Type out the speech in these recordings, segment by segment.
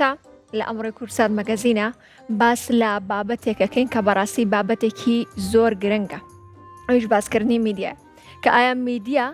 ئێستا لە ئەمڕۆی کورسات مەگەزینە باس لە بابەتێکەکەین کە بەڕاستی بابەتێکی زۆر گرنگە، ئەویش باسکردنی میدیە کە ئایا میدیا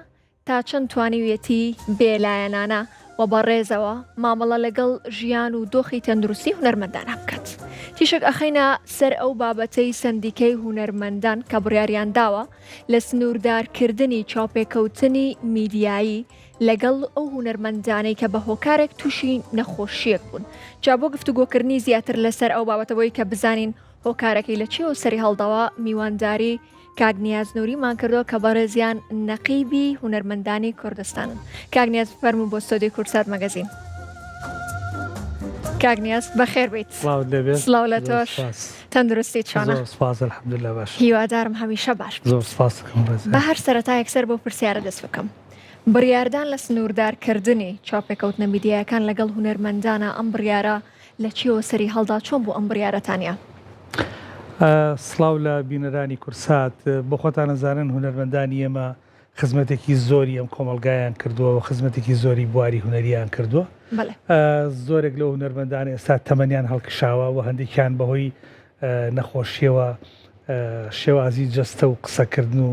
تا چەند توانیویەتی بێلایەنانە و بەڕێزەوە مامەڵە لەگەڵ ژیان و دۆخی تەندروستی هونەرمەندانە بکات. تیشک ئەخەینە سەر ئەو بابەتەی سندیکەی هونەرمەندان کە بڕیاریان داوە لە سنووردارکردنی چاوپێکەوتنی میدیایی لەگەڵ ئەو هونەرمەندانەی کە بە هۆکارێک تووشی نەخۆشیەک بوون. جا بۆ گفتوگۆکردنی زیاتر لەسەر ئەو بابەتەوەی کە بزانین هۆکارەکەی لە چیەوە سەری هەڵداوە میوانداری کاگنیاز نووریمان کردەوە کە بەڕێزیان نەقیبی هونەرمەندانی کوردستانن. کاگنیاز فەرموو بۆ ستۆدیۆی کورسات مەگەزین. کاگنیاز بەخێر بیت. سڵاو لە تۆش، تەندروستی چۆنە؟ الحەمدولillah باش. هیوادارم هەمیشە باش. زۆر سپاس دەکەم. بە هەر سەرەتا یەکسەر بۆ پرسیارە دەست بکەم. بڕیاردان لە سنووردارکردنی چاوپێکەوتنە میدیاکان لەگەڵ هونەرمەندانە ئەم بڕیارە لە چیەوە سەری هەڵدا، چۆن بۆ ئەم بڕیارەتانە؟ سڵاو لە بینەرانی کورسات، بۆ خۆتان نەزانن هونەرمەندانی ئێمە خزمەتێکی زۆری ئەم کۆمەلگایان کردووە و خزمەتێکی زۆری بواری هونەریان کردووە. زۆرێک لە هونەرمەندان ئێستا تەمەنیان هەڵکشاوە و هەندێکیان بەهۆی نەخۆشیەوە شێوازی جەستە و قسەکردن و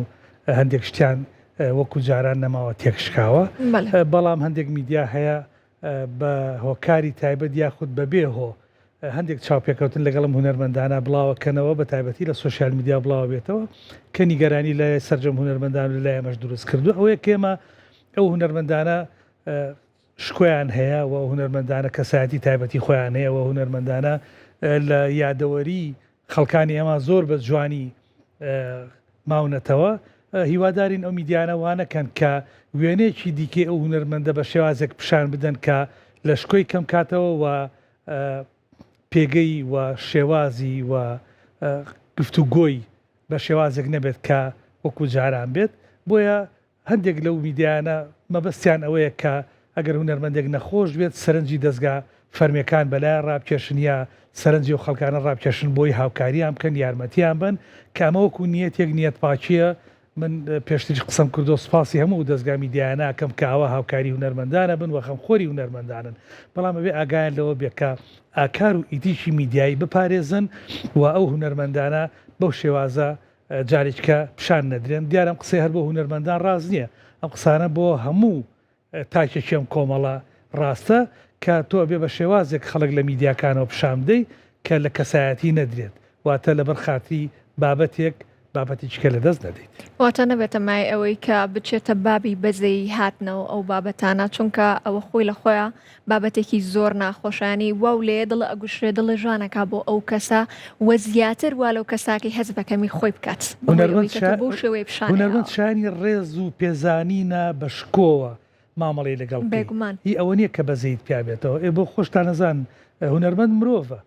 هەندێک شتیان وەکو جاران نەماوە تێکشکاوە. بەڵام هەندێک میدیا هەیە بە هۆکاری تایبەت یاخود بەبێ هۆ هەندێک چاوپێکەوتن لەگەڵم هونەرمەندانە بڵاوەکەنەوە بە تایبەتی لە سوۆسیال میدیا بڵاو بێتەوە کە نیگەرانی لە سەرجەم هونەرمەندان و لای ئەمەش دروست کردو. ئەوەیە کێمە ئەو هونەرمەندانە شکۆیان هەیە و هونەرمەندانە کەسایەتی تایبەتی خۆیان هەیە و هونەرمەندانە لە یادەوەری خەڵکانی ئێمە زۆر بە جوانی ماونەتەوە. هیوادارین ئەو میدیانە وانەکەن کە وێنەیەکی دیکێ ئەو هونەرمەندە بە شێوازێک پیشان بدەن کە لە شکۆی کەم کاتەوە و پێگەی و شێوازی و گفتوگۆی بە شێوازێک نەبێت کە وەکو جاران بێت. بۆیە هەندێک لەو میدیانە مەبەستیان ئەوەیە کە ئەگەر هونەرمەندێک نەخۆش بێت سەرنجی دەستگا فەرمیەکان بەلای ڕابکێشن یا سەرنجی و خەڵکانە ڕابکێشن بۆی هاوکاریان بکەن، یارمەتیان بن کە ئەمە وەکو نیەتێک نیەت پاچیە. من پێشتری قسەم کردو سپاسی هەموو دەستگا میدیانە کەم کاوە هاوکاری هونەرمەندانە بن و خەمخۆری هونەرمەندانن، بەڵام ئەوێ ئاگایان لەوە بێکە ئاکار و ئیدیشی میدیایی بپارێزن و ئەو هونەرمەندانە بەو شێوازە جارێککە پیشان نەدرێن. دیارم قسەی هەر بۆ هونەرمەندان ڕاز نییە، ئەم قسانە بۆ هەموو تاکێکی ئەم کۆمەڵە ڕاستە کە تۆ بێ بە شێوازێک خەڵک لە میدیاکانەوە پیشان بدەی کە لە کەسایەتی نەدرێت، واتە لەبەر خاتری بابەتێکە لە دەست نەدەیت. واتە نەبێتە مای ئەوەی کە بچێتە بابی بەزەی هاتنەوە ئەو بابەتانە، چونکە ئەوە خۆی لە خۆیان بابەتێکی زۆر ناخۆشانی واو لێ دڵە ئەگوشرێ دڵە ژانەکە بۆ ئەو کەسە وە زیاتر وا لەو کەساکەی هەز بەکەمی خۆی بکات. هونەرمەند شانی ڕێز و پێزانینە بە شکۆوە مامەڵی لەگەڵ بێگومان هی ئەوە نییە کە بەزەیت پیا بێتەوە. بۆ خۆشتان نەزان هونەرمەند مرۆڤە،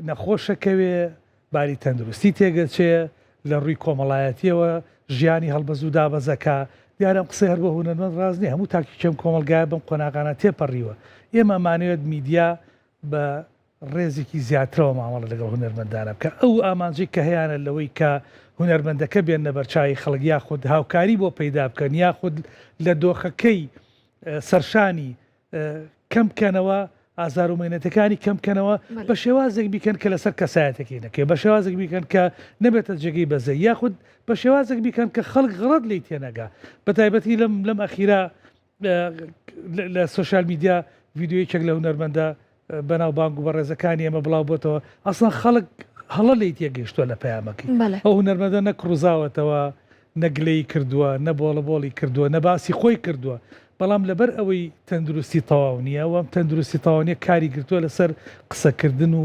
نەخۆشەکەوێ باری تەندروستی تێگەچێ لە ڕووی کۆمەڵایەتیەوە ژیانی هەڵبەزوو دابەزەکە. دیارم قسەی هەر بۆ هونەرمەند ڕاز نییە، هەموو تاکیکەم کۆمەلگای بم قۆناغانە تێپەڕیوە. ئێمە ئەمانەوێت میدیا بە ڕێزێکی زیاترەوە مامەڵە لەگەڵ هونەرمەندانە بکە. ئەو ئامانجەی کە هەیەە لەوەی کە هونەرمەندەکە بێنە بەرچاوی خەڵک یاخود هاوکاری بۆ پەیدا بکەن یاخود لە دۆخەکەی سەرشانی کەم بکەنەوە، ئازار و مێنەتەکانی کەم بکەنەوە، بە شێوازێک بیکەن کە لەسەر کەسایەتەکەی نەکەی، بە شێوازێک بیکەن کە نەبێتە جێگەی بەزەی، یاخود بە شێوازێک بیکەن کە خەڵک غەڵەت لی تێنەگا. بە تایبەتی لەم ئەخیرا لە سوۆسیال میدیا ڤیدیۆیەکێک لە هونەرمەندە بەناو بانگ و بەڕێزەکانی ئێمە بڵاو بۆتەوە، ئەسڵان خەڵک هەڵە لی تێگەیشتووە لە پەیامەکەی. ئەو هونەرمەندە نەکڕوزاوەتەوە، نەگلەی کردووە، نەبۆڵەبۆڵی کردووە، نەباسی خۆی کردووە، بەڵام لەبەر ئەوەی تەندروستی تەواو نییە و ئەم تەندروستی تەواوانیە کاری گرتووە لەسەر قسەکردن و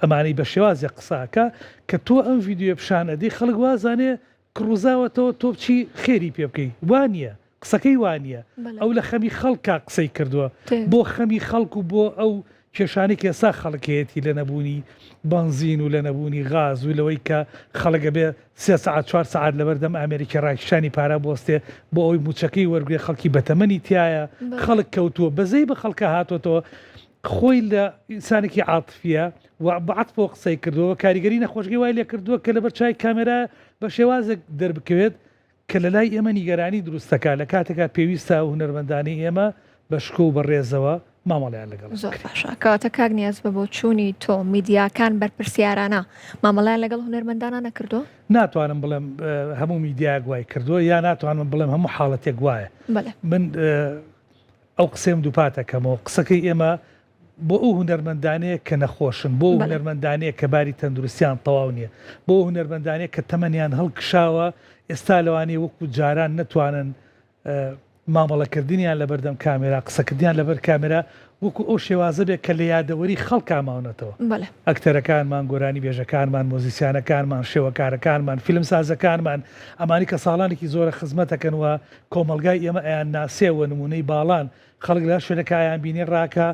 ئەمانەی بە شێوازی قساکە کە تۆ ئەم ڤیددیۆ پیشان ئەدەی خەڵک وازانێ کڕوزاوەتەوە تۆ بچی خێری پێ بکەی، وانە قسەکەی وانە ئەو لە خەمی خەڵکا قسەی کردووە بۆ خەمی خەڵک و بۆ ئەو کێشانی کە ئێستا خەڵکەتی لە نەبوونی بنزین و لە نەبوونی غاز و لەوەی کە خەڵگە بێ 3 ساعت 4 ساعت لەبەردەم ئەمریکا ڕاکشانی پارە بۆستێ بۆ ئەوی موچەکەی وەرگێ خەڵکی بەتەمەنی تایە خەڵک کەوتووە بەزەی بە خەڵکە هاتوۆتەوە خۆی لە ئینسانێکی عاتفیە و بەعات بۆ قسەی کردووە کاریگەری نەخۆشگی وای لێ کردووە کە لەبەر چای کامێرا بە شێوازێک دەربکەوێت کە لە لای ئێمە نیگەرانی دروستەکە لە کاتێکا پێویستە هونەرمەندانی ئێمە بە شکۆ و بەڕێزەوە مامەڵیان لەگەڵ زۆر باشە کەواتە کاک نیاز بە بۆ چوونی تۆ میدیاکان بەرپرسیارانە مامەڵیان لەگەڵ هونەرمەندانە نەکردو؟ ناتوانم بڵێم هەموو میدیا گوای کردووە یا ناتوانم بڵێم هەموو حاڵەتێک گوایە من ئەو قسەم دووپاتەکەمەوە قسەکەی ئێمە بۆ ئەو هونەرمەندانەیە کە نەخۆشن بۆ هونەرمەندانەیە کە باری تەندروستیان تەواو نییە بۆ هونەرمەندانەیە کە تەمەنیان هەڵکشاوە ئێستا لەوانەیە وەکو جاران نەتوانن مامەڵەکردنیان لە بەردەم کامێرا قسەکردیان لەبەر کامێرا وەکو ئەو شێوازە بێت کە لە یادەوەری خەڵکاماونەتەوە ئەکتەرەکانمان گۆرانی بێژەکانمان مۆزیسیانەکانمان شێوەکارەکانمان فیلم سازەکانمان ئەمانی کە ساڵانێکی زۆرە خزمەتەکەن وە کۆمەلگای ئێمە ئەیان ناسێوە نمونەی باڵان خەڵک لە شوێنەکە ئایان بینی ڕاکە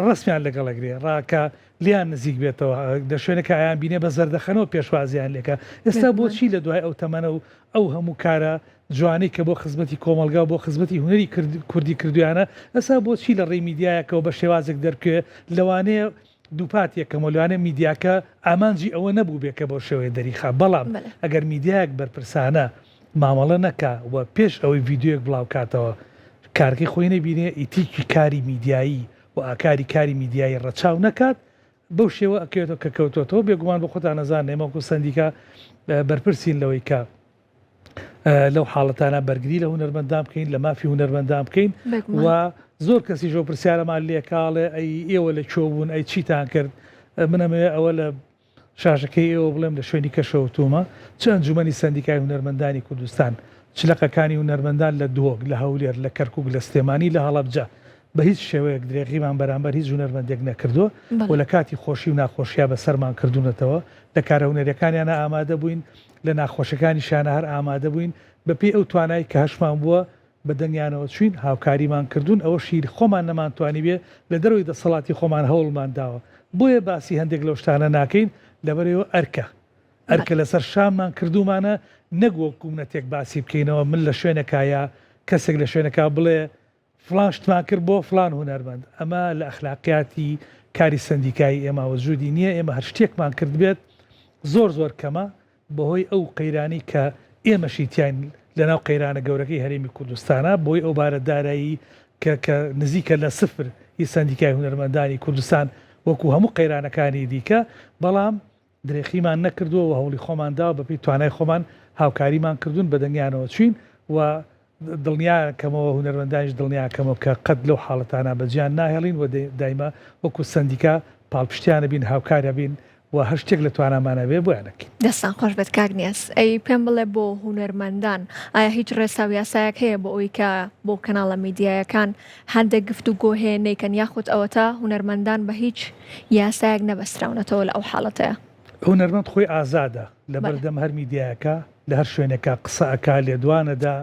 ڕستمیان لەگەڵەگرێ ڕاکە لیان نزیک بێتەوە لە شوێنەکە ئایان بینێ بە زەردەخەنەوە پێشوازیان لێکە ئێستا بۆچی لە دوای ئەو تەمەنە و ئەو هەموو کارە جوانەی کە بۆ خزمەتی کۆمەلگا بۆ خزمەتی هونەری کوردی کردویانە ئەسا بۆچی لە ڕێی میدیایەکەەوە بە شێوازێک دەرکوێ لەوانەیە دووپاتێکەکەم لەوانە میدیاکە ئامانجی ئەوە نەبوو بێکە بۆ شێوەیە دەریخا بەڵام ئەگەر میدیایەک بەرپرسانە مامەڵە نەکا و پێش ئەوەی ڤیددیوەک بڵاو کاتەوە کارکی خۆی نەبینێ ئیتیکی کاری میدیایی و ئاکاری کاری میدیایی ڕەچاو نەکات بەو شێوە ئەکەوێتەوە کە کەوتۆتەوە بێگومان بۆ خۆتان نەزان نێمەکو سندیکە بەرپرسین لەوەی کە لەو حاڵەتانە بەرگری لە هونەرمەندان بکەین لە مافی هونەرمەندان بکەین و زۆر کەسی ژۆ پرسیارەمان لێکاڵێ ئەی ئێوە لە چۆبوون ئەی چیتان کرد منەمەوێ ئەوە لە شاژەکەی ئێوە بڵێم لە شوێنی کەشەوتومە چ ئەنجومەنی سندیکای هونەرمەندانی کوردستان چلەقەکانی هونەرمەندان لە دۆگ لە هەولێر لە کەرکووک لە سلێمانی لە هەڵەبجە بە هیچ شێوەیەک درێغیمان بەرامبەر هیچ هونەرمەندێک نەکردووە و لە کاتی خۆشی و ناخۆشییا بەسەرمان کردوونەتەوە لە کارە هونەریەکانیانە ئامادە بووین لە ناخۆشەکانی شانە هەر ئامادە بووین بەپێی ئەو توانایی کە هەشمان بووە بە دەنگیانەوە چوین هاوکاریمان کردوون ئەوە شیر خۆمان نەمانتوانی بێ لە دەروی دەسەڵاتی خۆمان هەوڵمان داوە بۆیە باسی هەندێک لەو شتانە ناکەین لەبەرەوە ئەرکە لەسەر شاممان کردومانە نەگوۆکوونەتێک باسی بکەینەوە من لە شوێنەکایە کەسێک لە شوێنەکە بڵێ فلانشتمان کرد بۆ فلان هونەرمەند ئەمە لە ئەخلاقیاتی کاری سندیکایی ئێمە وەجودی نییە ئێمە هەر شتێکمان کرد بێت زۆر کەمە بەهۆی ئەو قەیرانی کە ئێمەشی تیان لەناو قەیرانە گەورەکەی هەرێمی کوردستانە بۆی ئەو بارە دارایی کە نزیکە لە سفر هی سندیکای هونەرمەندانی کوردستان وەکو هەموو قەیرانەکانی دیکە بەڵام درێخیمان نەکردووە و هەوڵی خۆمانداوە بەپی توانای خۆمان هاوکاریمان کردوون بە دەنگیانەوە چوین و دڵنیاکەمەوە هونەرمەندانیش دڵنیاکەمەوە کە قەت لەو حاڵەتانە بەجیان ناهێڵین و دایما وەکو سندیکا پاڵپشتیانە بین هاوکارە بین و هەر شتێک لە توانامانەوێ بۆیانەکەین دەستان خۆش بێت کاک نیاز ئەی پێم بڵێ بۆ هونەرمەندان ئایا هیچ ڕێسا و یاسایەک هەیە بۆ ئەوی کە بۆ کەناڵە میدیایەکان هەندێک گفتوگۆ هەیە نەیکەن یاخود ئەوە تا هونەرمەندان بە هیچ یاسایەک نەبەستراونەتەوە لە ئەو حاڵەتەیە هونەرمەند خۆی ئازادە لە بەردەم هەر میدیایەکە لە هەر شوێنێکە قسەکە لێدوانەدا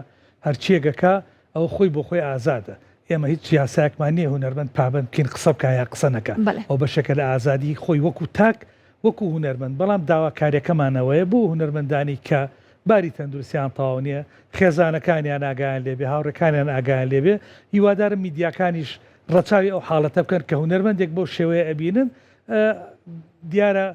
هەرچیەکەکە ئەو خۆی بۆ خۆی ئازادە ئێمە هیچ یاسایەکمان نییە هونەرمەند پابند بکەین قسە بکە یا قسە نەکە ئەو بەشەکە لە ئازادی خۆی وەکو تاک وەکو هونەرمەند بەڵام داواکاریەکەمانەوەیە بۆ هونەرمەندانی کە باری تەندروستیان تەواو نییە خێزانەکانیان ئاگایان لێبێ هاوڕێکانیان ئاگایان لێبێ هیوادارم میدیاکانیش ڕەچاوی ئەو حاڵەتە بکەن کە هونەرمەندێک بۆ شێوەیە ئەبینن دیارە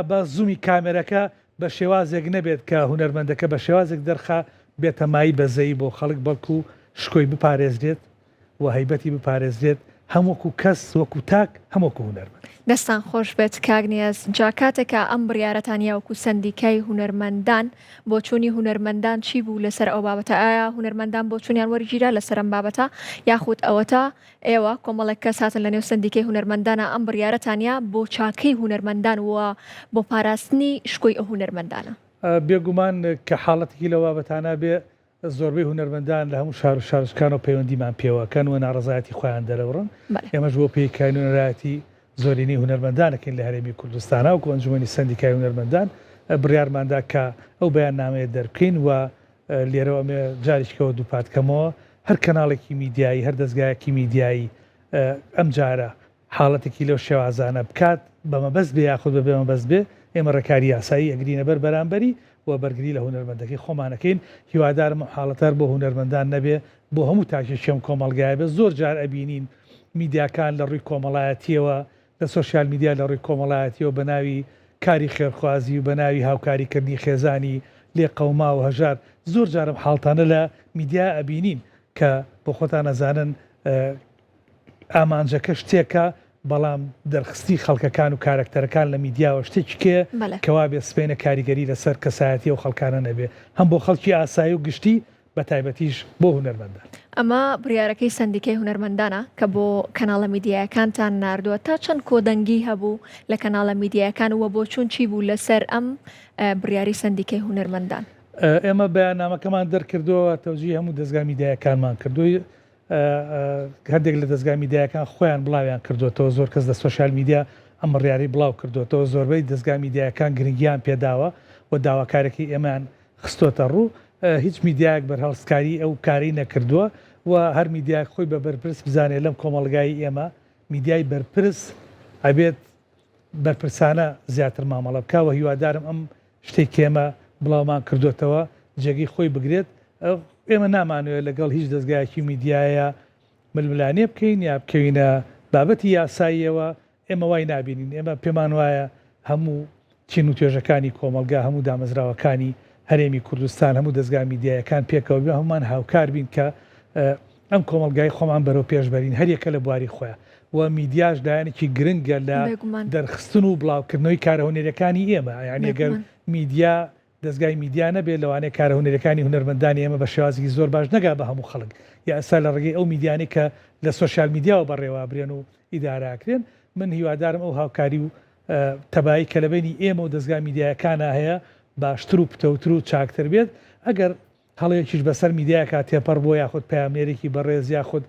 بە زوومی کامێرەکە بە شێوازێک نەبێت کە هونەرمەندەکە بە شێوازێک دەرخا بێتەمایی بەزەی بۆ خەڵک بەڵکو شکۆی بپارێزرێت و هەیبەتی بپارێزرێت هەمووەکو کەس وەکو تاک هەمووەکو هونەرمەند دەستان خۆش بێت کاک نیاز جا کاتێکە ئەم بڕیارەتانیا وەکو سندیکای هونەرمەندان بۆ چوونی هونەرمەندان چی بوو لەسەر ئەو بابەتە ئایا هونەرمەندان بۆ چوونیان وەرگیرا لەسەر ئەم بابەتە یاخود ئەوەتە ئێوە کۆمەڵێک کەس هاتن لە نێو سندیکای هونەرمەندانە ئەم بڕیارەتانیا بۆ چاکەی هونەرمەندان وە بۆ پاراستنی شکۆی ئەو هونەرمەندانە بێگومان کە حاڵەتێکی لە بابەتانە بێ زۆربەی هونەرمەندان لە هەموو شار و شارستان و پەیوەندیمان پێوەکەن و ناڕزایەتی خۆیان دەرەوڕن ئێمەش بۆ پێیکاری نوێنەرایەتی زۆرینەی هونەرمەندانەکەین لە هەرێمی کوردستانە و ئەنجومەنی سندیکای هونەرمەندان بڕیارماندا کە ئەو بەیاننامەیە دەربکەین و لێرەوە ئەمێ جاریشکەوە دووپاتکەمەوە هەر کەناڵێکی میدیایی هەر دەستگایەکی میدیایی ئەم جارە حاڵەتێکی لەو شێوازانە بکات بەمەبەست بێ یاخود بە بێمەبەست بێ ئێمە ڕێکاری یاسایی ئەگرینە بەر بەرامبەری و بەرگری لە هونەرمەندەکەی خۆمانەکەین هیوادارم حاڵەتەر بۆ هونەرمەندان نەبێ بۆ هەموو تاکێکیەم کۆمەڵگایە بێ زۆر جار ئەبینین میدیاکان لە ڕووی کۆمەڵایەتیەوە لە سۆشیال میدیا لە ڕووی کۆمەڵایەتیەوە بە ناوی کاری خێرخوازی و بە ناوی هاوکاریکردنی خێزانی لێ قەوما و هەژار زۆر جارم حاڵتانە لە میدیا ئەبینین کە بۆ خۆتان نەزانن ئامانجەکە شتێکە بەڵام دەرخستی خەڵکەکان و کارکتەرەکان لە میدیاوە شتێکێ کەوا بێ سپێنە کاریگەری لەسەر کەسایەتی و خەڵکانە نەبێ هەم بۆ خەڵکی ئاسایی و گشتی بە تایبەتیش بۆ هونەرمەندان. ئەمە بڕیارەکەی سندیکەی هونەرمەندانە کە بۆ کەناڵە میدیایەکانتان ناردووە تا چەند کۆدەنگی هەبوو لە کەناڵە میدیایەکان وە بۆ چوون چی بوو لەسەر ئەم بڕیاری سندیکەی هونەرمەندان. ئێمە بەیاننامەکەمان دەرکردەوە تەوجی هەموو دەستگا میدیایەکانمان کردووی هەندێک لە دەستگا میدیایەکان خۆیان بڵاویان کردوێتەوە زۆر کەس لە سۆشیال میدیا ئەم بڕیاری بڵاو کردوێتەوە زۆربەی دەستگا میدیایەکان گرنگیان پێداوە و داواکارێکی ئێمان خستۆتە ڕوو هیچ میدیایەک بەرهەڵسکاری ئەو کاری نەکردووە و هەر میدیایەک خۆی بە بەرپرس بزانێت لەم کۆمەڵگایی ئێمە میدیای بەرپرس ئەبێت بەرپرسانە زیاتر مامەڵە بکە و هیوادارم ئەم شتێک ئێمە بڵاومان کردوێتەوە جێگەی خۆی بگرێت. ئێمە نامانوێت لەگەڵ هیچ دەستگایەکی میدیایە ململانێ بکەین یا بکەوینە بابەتی یاساییەوە ئێمە وای نابینین. ئێمە پێمان وایە هەموو چین و توێژەکانی کۆمەلگا هەموو دامەزراوەکانی هەرێمی کوردستان هەموو دەستگا میدیایەکان پێکەوە بێ هەمومان هاوکار بین کە ئەم کۆمەلگای خۆمان بەرەو پێشبەرین هەریەکە لە بواری خۆیان و میدیاش لایەنێکی گرنگە لە دەرخستن و بڵاوکردنەوەی کارەهونەرەکانی ئێمە یعنی ئەگەر میدیا دەستگای میدیا نەبێت لەوانەیە کارەهونەرەکانی هونەرمەندانی ئێمە بە شێوازی زۆر باش نەگا بە هەموو خەڵک یا ئەستا لە ڕێگەی ئەو میدیانی کە لە سۆشیال میدیاوە بەڕێوە برێن و ئیداراکرێن. من هیوادارم ئەو هاوکاری و تەبایی کە لە بینی ئێمە و دەستگا میدیایەکانە هەیە باشتر و پتەوتر و چاکتر بێت. ئەگەر هەڵەیەکیش بەسەر میدیاکە تێپەڕ بۆ یاخود پامێرێکی بەڕێز یاخود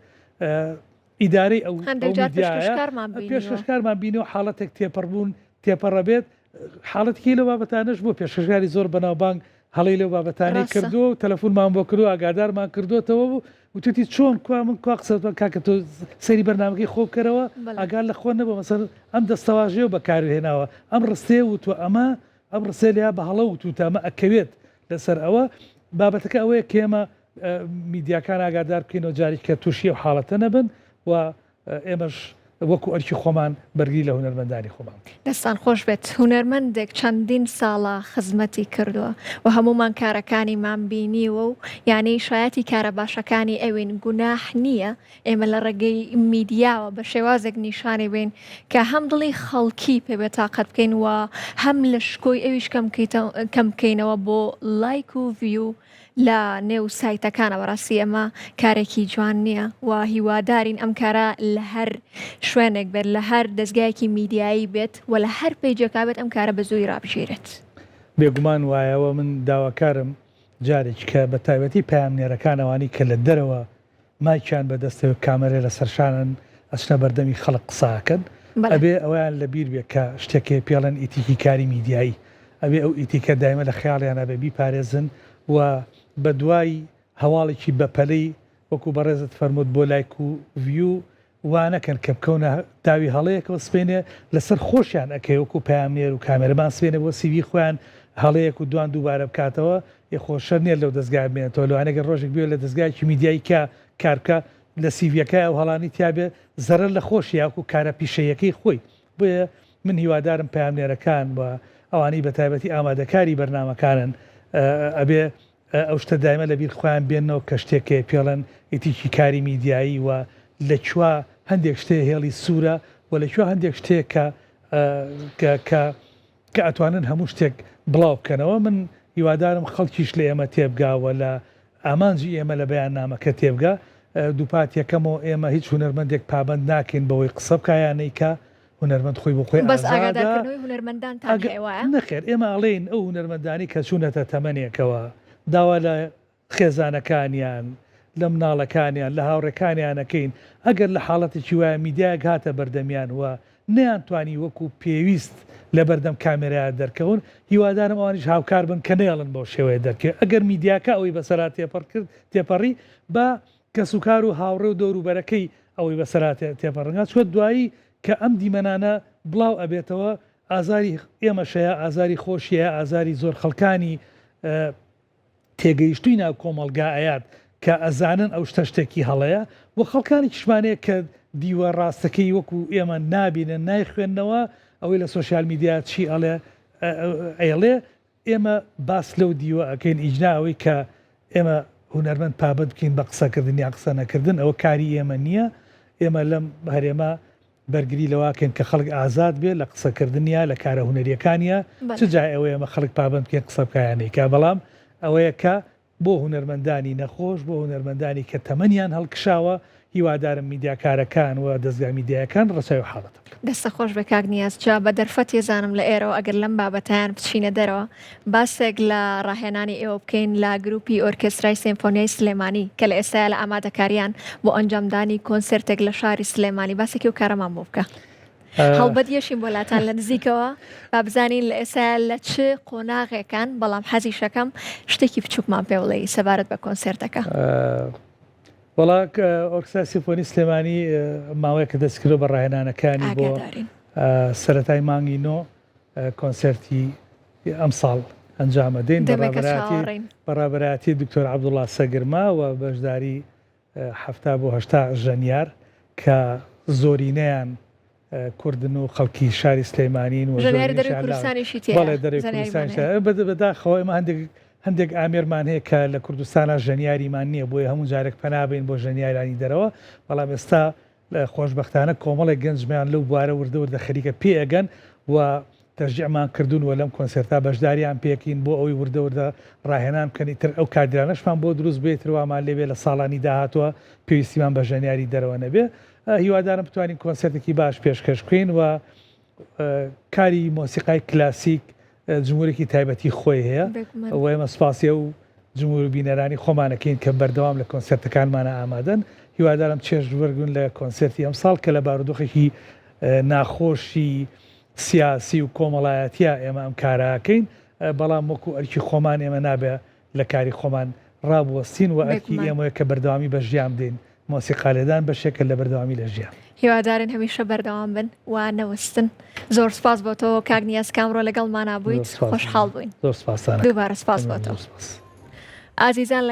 ئیدارەی ئەو پێشکەشکارمان بینەوە حاڵەتێک تێپەڕبوون تێپەڕە بێت حاڵەتکی لە بابەتانش بۆ پێشکەشکاری زۆر بەناوبانگ هەڵی لەو بابەتانەی کردو و تەلەفۆنمان بۆ کردو ئاگادارمان کردوتەوە بوو وتوتی چۆن کو من کو قسەوە کاکە تۆ سەری بەرنامەکەی خۆ بکەرەوە ئاگار لە خۆ نەبوو مەسەر ئەم دەستەواژەیە بەکارهێناوە ئەم ڕستێ وتوە ئەم ڕستێ لیا بە هەڵە وتوتە ئەمە ئەکەوێت لەسەر ئەوە بابەتەکە ئەوەیە کێمە میدیاکان ئاگادار بکەینەوە جاری کە تووشی و حاڵەتە نەبن و ئێمەش وەکو ئەرکی خۆمان بەرگری لە هونەرمەندانی خۆمان. دەستان خۆش بێت هونەرمەندێک چەندین ساڵە خزمەتی کردووە و هەمومان کارەکانیمان بینیوە و یانەی شایەتی کارە باشەکانی ئەوین گوناح نییە ئێمە لە ڕێگەی میدیاوە بە شێوازێک نیشانی بین کە هەم دڵی خەڵکی پێبێت تاقەت بکەین و هەم لە شکۆی ئەویش کەم بکەینەوە بۆ لایک و ڤیو لە نێو سایتەکانە بەڕاستی ئەمە کارێکی جوان نییە و هیوادارین ئەم کارە لە هەر شوێنێک بێت لە هەر دەستگایەکی میدیایی بێت و لە هەر پێیجێکا بێت ئەم کارە بە زووی ڕابژێرێت. بێگومان وایەوە من داواکارم جارێکی کە بە تایبەتی پامنێرەکانەوانی کە لە دەرەوە مایکیان بەدەستەوە کامەرێ لە سەرشانن ئەچنە بەردەمی خەڵق قساکەن ئەبێ ئەویان لەبیر بێت کە شتێکی پێڵەن ئیتیکی کاری میدیایی ئەبێ ئەو ئیتیکە دایمە لە خیاڵیانە بە بیپارێزن و بە دوای هەواڵێکی بەپەلەی وەکو بەڕێزت فەرمووت بۆ لایک و ڤیو وانەکەن کە بکەونە داوی هەڵەیەکەوە سپێنێ لەسەر خۆشیان ئەەکەی وەکو پامێر و کامێرەمان سپێنە بۆ سیوی خۆیان هەڵەیەک و دوان دووبارە بکاتەوە خۆشەر نیە لەو دەستگای بێنێتەوە لەوانەگەر ڕۆژێک بێت لە دەستگایکی میدیایی کارکە لە سیڤەکە ئەو هەڵانی تیاابێ زەرەر لە خۆشی یاکو کارە پیشەیەکەی خۆی بۆیە من هیوادارم پامێرەکان بە ئەوانەی بە تایبەتی ئامادەکاری بەرنامەکانن ئەبێ ئەو شتە دایمە لەبیر خۆیان بێنەوە کە شتێکێ پێڵەن ئیتیکی کاری میدیایی و لەکووا هەندێک شتێ هێڵی سوورە و لەکووا هەندێک شتێک کە ئەتوانن هەموو شتێک بڵاو بکەنەوە. من هیوادارم خەڵکیش لە ئێمە تێبگاوە لە ئامانجی ئێمە لە بەیان نامەکە تێبگا دووپات یەکەمەوە ئێمە هیچ هونەرمەندێک پابند ناکەین بەوەی قسە بکایانەیکە هونەرمەند خۆی بۆ خۆی نەخێر ئێمە ئەڵێن ئەو هونەرمەندانی کە چوونەتە تەمەنێکەوە داوا لە خێزانەکانیان لە مناڵەکانیان لە هاوڕێکانیانەکەین ئەگەر لە حاڵەتێکی وایە میدیایەک هاتە بەردەمیان وە نەیانتوانی وەکو پێویست لە بەردەم کامێرایە دەرکەون هیوادارم ئەوانیش هاوکار بن کە نێڵن بۆ شێوەیە دەرکێت ئەگەر میدیاکە ئەوەی بەسەرات تێپەڕی بە کەسوکار و هاوڕێ و دەوروبەرەکەی ئەوەی بەسەرات تێپەڕنگات چوە دوایی کە ئەم دیمەنانە بڵاو ئەبێتەوە ئازاری ئێمەشەیە ئازاری خۆشیە ئازاری زۆر خەڵکانی تێگەیشتووی ناو کۆمەلگایات کە ئەزانن ئەو شتێکی هەڵەیە و خەڵکانی کشمانەیە کە دیوە ڕاستەکەی وەکو ئێمە نابینن نایخوێندنەوە ئەوەی لە سۆشیال میدیا چی ئەڵێ ئێمە باس لەو دیوە ئەەکەین ئیجناوەی کە ئێمە هونەرمەند پابند بکەین بە قسەکردن یا قسە نەکردن ئەوە کاری ئێمە نییە. ئێمە لەم هەرێمە بەرگری لەواکەن کە خەڵک ئازاد بێت لە قسەکردنیە لە کارە هونەریەکانیە چ جای ئەوەیە ئەمە خەڵک پابند بکەن قسە بکایانێکا بەڵام ئەوەیە کە بۆ هونەرمەندانی نەخۆش بۆ هونەرمەندانی کە تەمەنیان هەڵکشاوە هیوادارم میدیاکارەکان و دەستگای میدیاکان ڕسای و حاڵەت دەستە خۆش بە کاک نیاز جا بە دەرفەت ێزانم لە ئێرەوە ئەگەر لەم بابەتیان بچینە دەرەوە باسێک لە ڕاهێنانی ئێوە بکەین لە گروپی ئۆرکێسترای سیمفۆنیای سلێمانی کە لە ئێستاە لە ئامادەکاریان بۆ ئەنجامدانی کۆنسرتێک لە شاری سلێمانی باسێکی و کارەمان بۆ بکە هەڵبەت یەشین بۆ لاتان لە نزیکەوە با بزانین لە ئێستا لە چ قۆناغێکان بەڵام حەزی شەکەم شتێکی بچووکمان پێ بڵێ سەبارەت بە کۆنسرتەکە وڵا ئۆرکسترای سیمفۆنی سلێمانی ماوەیە کە دەستکردۆ بە ڕاهێنانەکانی بۆ سەرەتای مانگی نۆ کۆنسرتی ئەم ساڵ ئەنجامە دێن بەڕابەتی دکتۆر عەبدوڵڵا سەگرما و بەشداری 70 بۆ 80 ژەنیار کە زۆرینەیان کوردن و خەڵکی شاری سلێمانین و بەداخەوە ئێمە هەندێک ئامێرمان هەیە کە لە کوردستانە ژەنیاریمان نییە بۆیە هەموو جارێک پەنابین بۆ ژەنیارانی دەرەوە بەڵام ئێستا خۆشبەختانە کۆمەڵێک گەنجمیان لەو بوارە وردە خەریکە پێئەگەن و تەشجیعمان کردوون و لەم کۆنسرتا بەشداریان پێکین بۆ ئەوەی وردە ڕاهێنان بکەنی تر ئەو کاردرانەشمان بۆ دروست بێتەوەمان لێبێ لە ساڵانی داهاتوە پێویستیمان بە ژەنیاری دەرەوە نەبێ هیوادارم بتوانین کۆنسرتێکی باش پێشکەش بکەین و کاری مۆسیقای کلاسیک جمهورێکی تایبەتی خۆی هەیە ئەوە ئێمە سپاسیە و جمهور بینەرانی خۆمانەکەین کە بەردەوام لە کۆنسرتەکانمانە ئامادەن هیوادارم چێژ وەرگون لە کۆنسرتی ئەم ساڵ کە لە بارودۆخێکی ناخۆشی سیاسی و کۆمەڵایەتیە ئێمە ئەم کاراکەین بەڵام وەکو ئەرکی خۆمان ئێمە نابێ لە کاری خۆمان ڕابوەستین و ئەرکی ئێمەیە کە بەردەوامی بە ژیان دێن مۆسیقالێدان بەشێکە لە بەردەوامی لە ژیان هیوادارن هەمیشە بەردەوام بن و نەوەستن زۆر سپاس بۆ تۆ کاک نیاز کامڕۆ لەگەڵمانە بوویت خۆشحاڵ بووین زۆر سپاسانە دووبارە سپاس بۆ تۆ ئازیزان